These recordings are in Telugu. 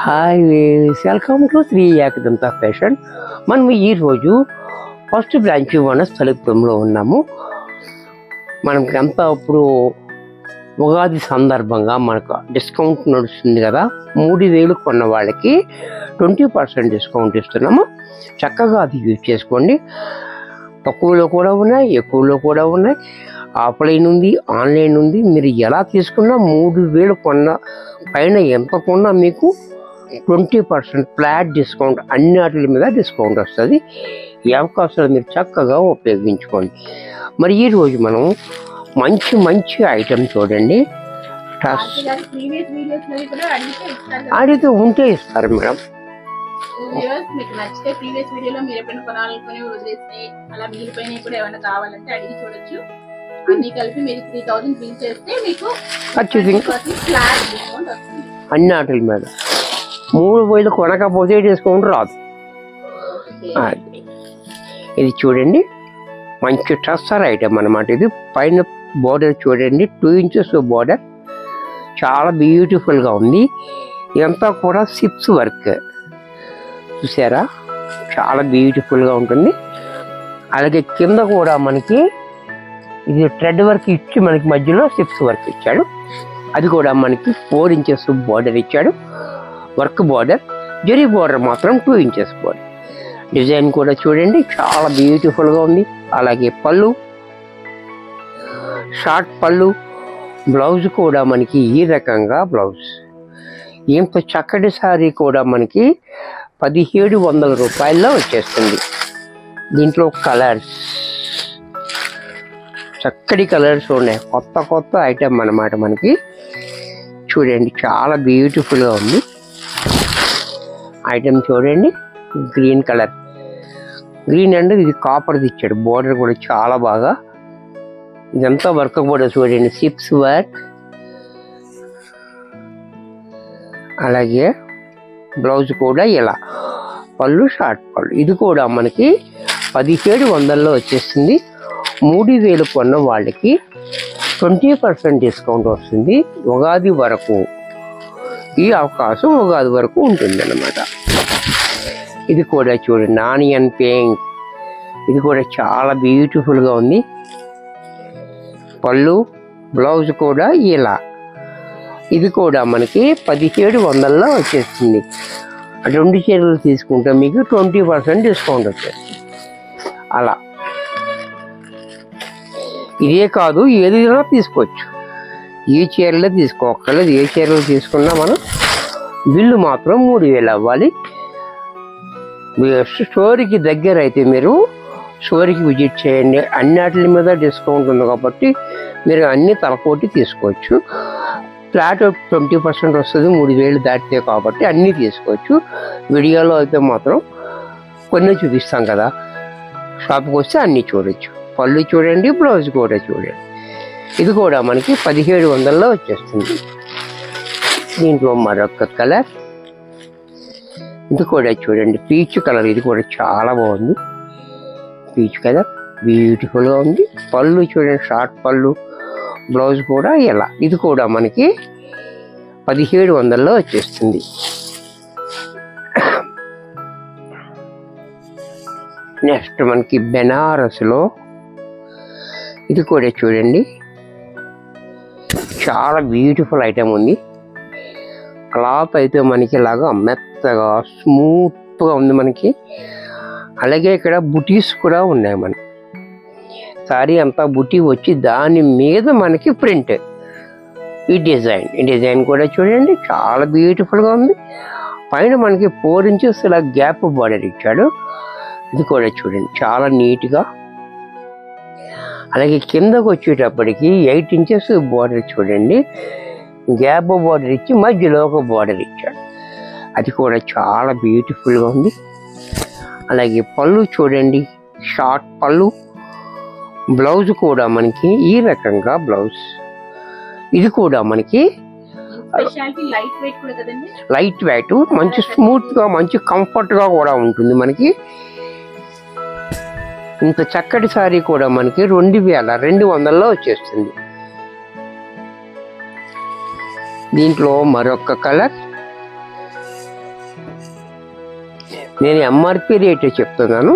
Hi, welcome to Shri Ekadanta fashion. మనం ఈరోజు ఫస్ట్ బ్రాంచ్ వనస్థలిపురంలో ఉన్నాము. మనకి అంతా ఇప్పుడు ఉగాది సందర్భంగా మనకు డిస్కౌంట్ నడుస్తుంది కదా. 3000 కొన్న వాళ్ళకి 20% డిస్కౌంట్ ఇస్తున్నాము. చక్కగా అది యూజ్ చేసుకోండి. తక్కువలో కూడా ఉన్నాయి, ఎక్కువలో కూడా ఉన్నాయి. ఆఫ్లైన్ ఉంది, ఆన్లైన్ ఉంది. మీరు ఎలా తీసుకున్నా 3000 కొన్న పైన ఎంత కొన్నా మీకు 20% ఫ్లాట్ డిస్కౌంట్, అన్ని వాటి మీద డిస్కౌంట్ వస్తుంది. ఈ అవకాశాలు మీరు చక్కగా ఉపయోగించుకోండి. మరి ఈరోజు మనం మంచి మంచి ఐటమ్ చూడండి. అడిగితే ఉంటే ఇస్తారు మేడం. మీకు నచ్చితే ప్రీవియస్ వీడియోలో మీరు ఎప్పుడైనా కొనాలనుకుని వదిలేసి అలా మిగిలిపోయినవి కూడా ఏమైనా కావాలంటే అడిగి చూడొచ్చు. అన్ని కలిపి మీరు 3000 బిల్ చేస్తే మీకు ఫ్లాట్ డిస్కౌంట్ వస్తుంది. అన్ని వాటి మీద 3000 కొనకపోతే డిస్కౌంట్ రాదు. ఇది చూడండి, మంచి ట్రస్టర్ ఐటమ్ అన్నమాట. ఇది పైన బోర్డర్ చూడండి, 2 ఇంచెస్ బోర్డర్, చాలా బ్యూటిఫుల్గా ఉంది. ఇదంతా కూడా సిప్స్ వర్క్ చూసారా, చాలా బ్యూటిఫుల్గా ఉంటుంది. అలాగే కింద కూడా మనకి ఇది థ్రెడ్ వర్క్ ఇచ్చి మనకి మధ్యలో సిప్స్ వర్క్ ఇచ్చాడు. అది కూడా మనకి 4 ఇంచెస్ బోర్డర్ ఇచ్చాడు. వర్క్ బోర్డర్, జరీ బోర్డర్ మాత్రం 2 ఇంచెస్ బోర్డర్. డిజైన్ కూడా చూడండి, చాలా బ్యూటిఫుల్గా ఉంది. అలాగే పళ్ళు, షార్ట్ పళ్ళు, బ్లౌజ్ కూడా మనకి ఈ రకంగా బ్లౌజ్. ఇంత చక్కటి సారీ కూడా మనకి 1700 రూపాయల్లో వచ్చేస్తుంది. దీంట్లో కలర్స్, చక్కటి కలర్స్ ఉన్నాయి. కొత్త కొత్త ఐటమ్ అన్నమాట. మనకి చూడండి, చాలా బ్యూటిఫుల్గా ఉంది ఐటమ్. చూడండి, గ్రీన్ కలర్, గ్రీన్ అంటే ఇది కాపర్ది ఇచ్చాడు. బోర్డర్ కూడా చాలా బాగా, ఇదంతా వర్క్ కూడా చూడండి, సిప్స్ వర్క్. అలాగే బ్లౌజ్ కూడా ఇలా, పళ్ళు షార్ట్ పళ్ళు. ఇది కూడా మనకి 1700లో వచ్చేస్తుంది. 3000 కొన్న వాళ్ళకి 20% డిస్కౌంట్ వస్తుంది. ఉగాది వరకు ఈ అవకాశం ఉగాది వరకు ఉంటుంది అన్నమాట. ఇది కూడా చూడండి, ఆనియన్ పింక్. ఇది కూడా చాలా బ్యూటిఫుల్గా ఉంది. పళ్ళు, బ్లౌజ్ కూడా ఇలా. ఇది కూడా మనకి 1700లో వచ్చేస్తుంది. 2 చీరలు తీసుకుంటే మీకు 20% డిస్కౌంట్ వచ్చేస్తుంది. అలా ఇదే కాదు, ఏదైనా తీసుకోవచ్చు. ఏ చీరలో తీసుకోక్కర్లేదు. ఏ చీరలు తీసుకున్నా మనం బిల్లు మాత్రం 3000 అవ్వాలి. స్టోరీకి దగ్గర అయితే మీరు స్టోరీకి విజిట్ చేయండి. అన్నిటి మీద డిస్కౌంట్ ఉంది కాబట్టి మీరు అన్ని తలపోటీ తీసుకోవచ్చు. ఫ్లాట్ 20% వస్తుంది 3000 దాటితే, కాబట్టి అన్నీ తీసుకోవచ్చు. వీడియోలో అయితే మాత్రం కొన్ని చూపిస్తాం కదా, షాప్కి వస్తే అన్నీ చూడొచ్చు. పళ్ళు చూడండి, బ్లౌజ్ కూడా చూడండి. ఇది కూడా మనకి 1700లో వచ్చేస్తుంది. దీంట్లో మరొక కలర్, ఇది కూడా చూడండి, పీచ్ కలర్. ఇది కూడా చాలా బాగుంది. పీచ్ కలర్ బ్యూటిఫుల్గా ఉంది. పళ్ళు చూడండి, షార్ట్ పళ్ళు, బ్లౌజ్ కూడా ఇలా. ఇది కూడా మనకి 1700లో వచ్చేస్తుంది. నెక్స్ట్ మనకి బెనారస్లో, ఇది కూడా చూడండి, చాలా బ్యూటిఫుల్ ఐటమ్ ఉంది. క్లాత్ అయితే మనకి ఇలాగా మెత్తగా స్మూత్గా ఉంది మనకి. అలాగే ఇక్కడ బుటీస్ కూడా ఉన్నాయి. మనకి సారీ అంతా బుటీ వచ్చి దాని మీద మనకి ప్రింట్. ఈ డిజైన్ కూడా చూడండి, చాలా బ్యూటిఫుల్గా ఉంది. పైన మనకి 4 ఇంచెస్ ఇలా గ్యాప్ బార్డర్ ఇచ్చాడు. ఇది కూడా చూడండి, చాలా నీట్గా. అలాగే కిందకు వచ్చేటప్పటికి 8 ఇంచెస్ బార్డర్ చూడండి, గ్యాప్ బార్డర్ ఇచ్చి మధ్యలో ఒక బార్డర్ ఇచ్చాడు. అది కూడా చాలా బ్యూటిఫుల్గా ఉంది. అలాగే పళ్ళు చూడండి, షార్ట్ పళ్ళు, బ్లౌజ్ కూడా మనకి ఈ రకంగా బ్లౌజ్. ఇది కూడా మనకి లైట్ వెయిట్, మంచి స్మూత్గా, మంచి కంఫర్ట్గా కూడా ఉంటుంది మనకి. ఇంత చక్కటి సారీ కూడా మనకి 2200లో వచ్చేస్తుంది. దీంట్లో మరొక కలర్, నేను ఎంఆర్పి రేటే చెప్తున్నాను.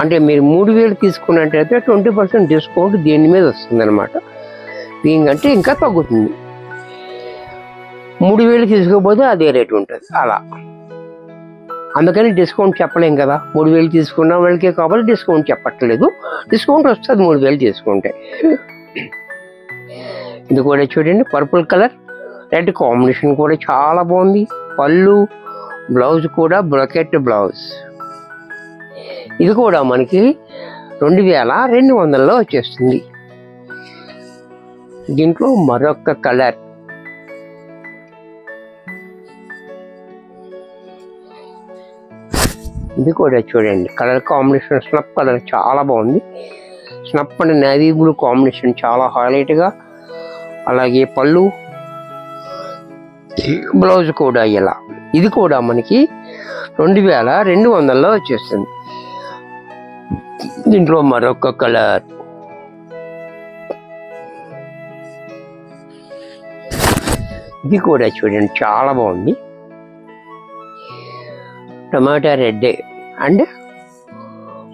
అంటే మీరు 3000 తీసుకున్నట్టయితే 20% డిస్కౌంట్ దీని మీద వస్తుంది అనమాట. దీనికంటే ఇంకా తగ్గుతుంది. 3000 తీసుకోకపోతే అదే రేటు ఉంటుంది. అలా అందుకని డిస్కౌంట్ చెప్పలేం కదా. 3000 తీసుకున్న వాళ్ళకే కాబట్టి డిస్కౌంట్ చెప్పట్లేదు. డిస్కౌంట్ వస్తుంది 3000 తీసుకుంటే. ఇది కూడా చూడండి, పర్పుల్ కలర్ రెడ్ కాంబినేషన్ కూడా చాలా బాగుంది. పళ్ళు, బ్లౌజ్ కూడా బ్రొకెట్ బ్లౌజ్. ఇది కూడా మనకి 2200లో వచ్చేస్తుంది. దీంట్లో మరొక కలర్ ఇది కూడా చూడండి, కలర్ కాంబినేషన్ స్నప్ కలర్ చాలా బాగుంది. స్నప్ అండ్ నేవీ బ్లూ కాంబినేషన్ చాలా హైలైట్గా. అలాగే పళ్ళు, బ్లౌజ్ కూడా ఇలా. ఇది కూడా మనకి 2200లో వచ్చేస్తుంది. దీంట్లో మరొక కలర్ ఇది కూడా చూడండి చాలా బాగుంది. టమాటా రెడ్ అండ్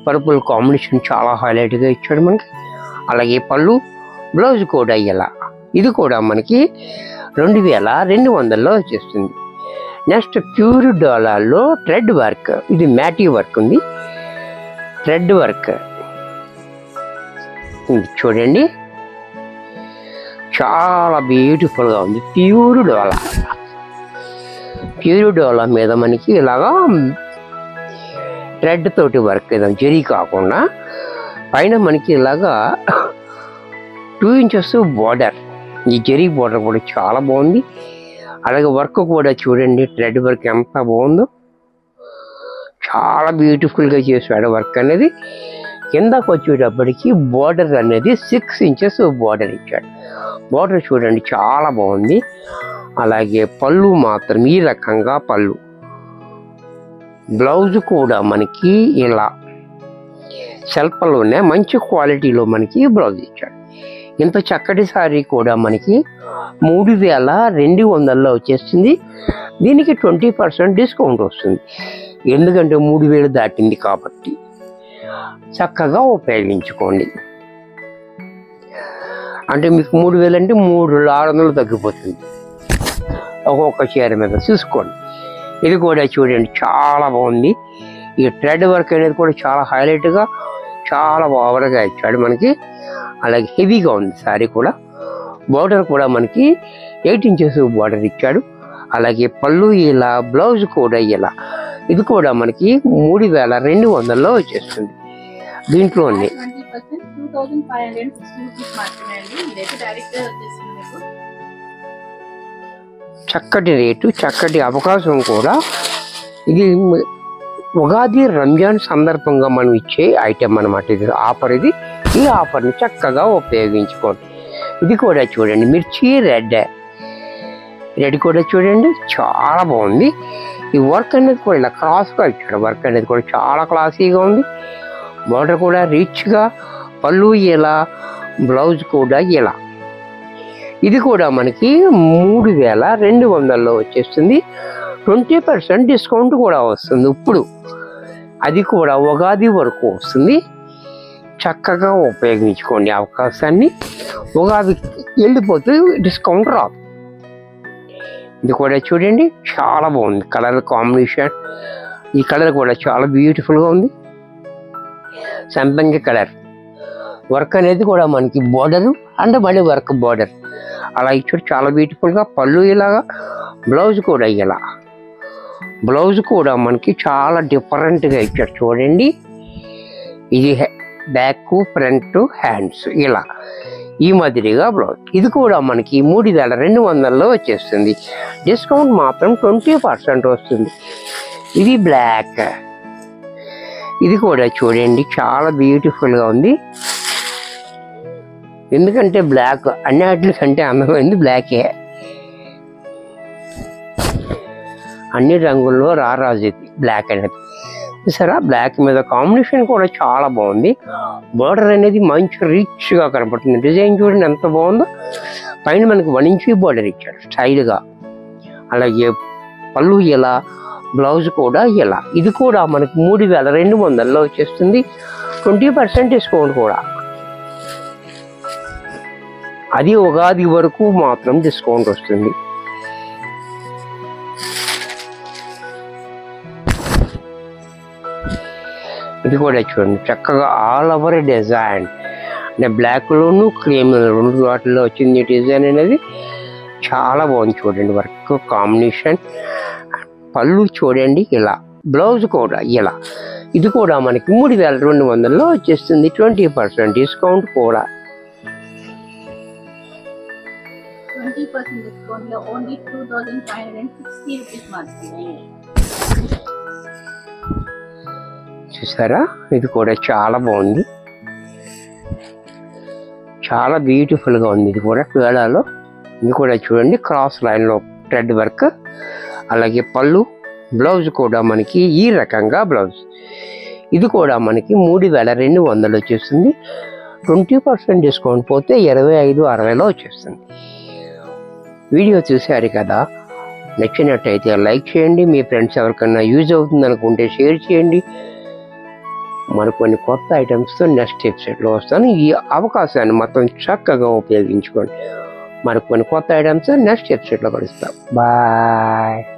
పర్పుల్ కాంబినేషన్ చాలా హైలైట్గా ఇచ్చాడు మనకి. అలాగే పళ్ళు, బ్లౌజ్ కూడా ఇలా. ఇది కూడా మనకి 2200లో వచ్చేస్తుంది. నెక్స్ట్ ప్యూర్ డాలర్లో థ్రెడ్ వర్క్. ఇది మ్యాటీ వర్క్ ఉంది, థ్రెడ్ వర్క్. ఇది చూడండి చాలా బ్యూటిఫుల్గా ఉంది. ప్యూర్ డోలా, ప్యూర్ డోలా మీద మనకి ఇలాగా థ్రెడ్ తోటి వర్క్, జరీ కాకుండా పైన మనకి ఇలాగా 2 inches బార్డర్. ఈ జరీ బార్డర్ కూడా చాలా బాగుంది. అలాగే వర్క్ కూడా చూడండి, థ్రెడ్ వర్క్ ఎంత బాగుందో, చాలా బ్యూటిఫుల్గా చేశాడు వర్క్ అనేది. కిందకు వచ్చేటప్పటికి బార్డర్ అనేది 6 inches బార్డర్ ఇచ్చాడు. బార్డర్ చూడండి చాలా బాగుంది. అలాగే పళ్ళు మాత్రం ఈ రకంగా పళ్ళు. బ్లౌజ్ కూడా మనకి ఇలా సెల్ఫ్లోనే మంచి క్వాలిటీలో మనకి బ్లౌజ్ ఇచ్చాడు. ఇంత చక్కటి సారీ కూడా మనకి 3200లో వచ్చేస్తుంది. దీనికి 20% డిస్కౌంట్ వస్తుంది. ఎందుకంటే 3000 దాటింది కాబట్టి చక్కగా ఉపయోగించుకోండి. అంటే మీకు 3000 అంటే 3600 తగ్గిపోతుంది ఒక్కొక్క చీర మీద చూసుకోండి. ఇది కూడా చూడండి చాలా బాగుంది. ఈ థ్రెడ్ వర్క్ అనేది కూడా చాలా హైలైట్గా, చాలా ఓవర్గా ఇచ్చాడు మనకి. అలాగే హెవీగా ఉంది సారీ కూడా. బార్డర్ కూడా మనకి 8 inches బార్డర్ ఇచ్చాడు. అలాగే పళ్ళు ఇలా, బ్లౌజ్ కూడా ఇలా. ఇది కూడా మనకి 3200లో వచ్చేస్తుంది. దీంట్లోనే 2560 రూపీస్ మాత్రమే అండి. ఇదైతే డైరెక్ట్ వచ్చేస్తుంది మీకు. చక్కటి రేటు, చక్కటి అవకాశం కూడా. ఇది ఉగాది, రంజాన్ సందర్భంగా మనం ఇచ్చే ఐటెం అన్నమాట. ఇది ఆఫర్. ఇది ఈ ఆఫర్ని చక్కగా ఉపయోగించుకోండి. ఇది కూడా చూడండి మిర్చి రెడ్. రెడ్ కూడా చూడండి చాలా బాగుంది. ఈ వర్క్ అనేది కూడా ఇలా క్రాస్గా ఇచ్చాడు. వర్క్ అనేది కూడా చాలా క్లాసీగా ఉంది. బార్డర్ కూడా రిచ్గా, పళ్ళు ఇలా, బ్లౌజ్ కూడా ఇలా. ఇది కూడా మనకి 3200లో వచ్చేస్తుంది. 20% డిస్కౌంట్ కూడా వస్తుంది ఇప్పుడు. అది కూడా ఉగాది వరకు వస్తుంది. చక్కగా ఉపయోగించుకోండి అవకాశాన్ని. ఉగాది వెళ్ళిపోతే డిస్కౌంట్ రాదు. ఇది కూడా చూడండి చాలా బాగుంది కలర్ కాంబినేషన్. ఈ కలర్ కూడా చాలా బ్యూటిఫుల్గా ఉంది. సంపంగి కలర్ వర్క్ అనేది కూడా మనకి బోర్డరు అండ్ మళ్ళీ వర్క్ బోర్డర్ అలా ఇచ్చాడు. చాలా బ్యూటిఫుల్గా పళ్ళు ఇలాగా, బ్లౌజ్ కూడా ఇలా. బ్లౌజ్ కూడా మనకి చాలా డిఫరెంట్గా ఇచ్చాడు చూడండి. ఇది బ్యాక్, ఫ్రంట్, హ్యాండ్స్ ఇలా ఈ మాదిరిగా బ్లౌజ్. ఇది కూడా మనకి 3200లో వచ్చేస్తుంది. డిస్కౌంట్ మాత్రం 20% వస్తుంది. ఇది బ్లాక్. ఇది కూడా చూడండి చాలా బ్యూటిఫుల్గా ఉంది. ఎందుకంటే బ్లాక్ అన్నిటికంటే అందమైంది బ్లాకే. అన్ని రంగుల్లో రారాజు ఇది బ్లాక్ అనేది. సరే, బ్లాక్ మీద కాంబినేషన్ కూడా చాలా బాగుంది. బార్డర్ అనేది మంచి రిచ్గా కనపడుతుంది. డిజైన్ చూడండి ఎంత బాగుందో. పైన మనకి 1 inch బార్డర్ ఇచ్చాడు స్టైల్గా. అలాగే పళ్ళు ఇలా, బ్లౌజ్ కూడా ఇలా. ఇది కూడా మనకి 3200లో వచ్చేస్తుంది. 20% డిస్కౌంట్ కూడా. అది ఉగాది వరకు మాత్రం డిస్కౌంట్ వస్తుంది. ఇది కూడా చూడండి చక్కగా ఆల్ ఓవర్ డిజైన్ అంటే బ్లాక్లోను క్రీమ్ 2 వాటిల్లో వచ్చింది డిజైన్ అనేది. చాలా బాగుంది చూడండి వర్క్ కాంబినేషన్. పళ్ళు చూడండి ఇలా, బ్లౌజ్ కూడా ఇలా. ఇది కూడా మనకి 3200లో వచ్చేస్తుంది. 20% డిస్కౌంట్ కూడా. 20% డిస్కౌంట్ లో ఓన్లీ 2560 రూపీస్ మాత్రమే. చూసారా, ఇది కూడా చాలా బాగుంది, చాలా బ్యూటిఫుల్గా ఉంది. ఇది కూడా పేడాలో. ఇది కూడా చూడండి క్రాస్ లైన్లో థ్రెడ్ వర్క్. అలాగే పళ్ళు, బ్లౌజ్ కూడా మనకి ఈ రకంగా బ్లౌజ్. ఇది కూడా మనకి 3200 వచ్చేస్తుంది. 20% డిస్కౌంట్ పోతే 2560లో వచ్చేస్తుంది. వీడియో చూశారు కదా, నచ్చినట్టయితే లైక్ చేయండి. మీ ఫ్రెండ్స్ ఎవరికన్నా యూజ్ అవుతుంది అనుకుంటే షేర్ చేయండి. మరికొన్ని కొత్త ఐటమ్స్తో నెక్స్ట్ ఎపిసోడ్లో వస్తాను. ఈ అవకాశాన్ని మొత్తం చక్కగా ఉపయోగించుకోండి. మరికొన్ని కొత్త ఐటమ్స్ నెక్స్ట్ ఎపిసోడ్లో కలుస్తాం. బాయ్.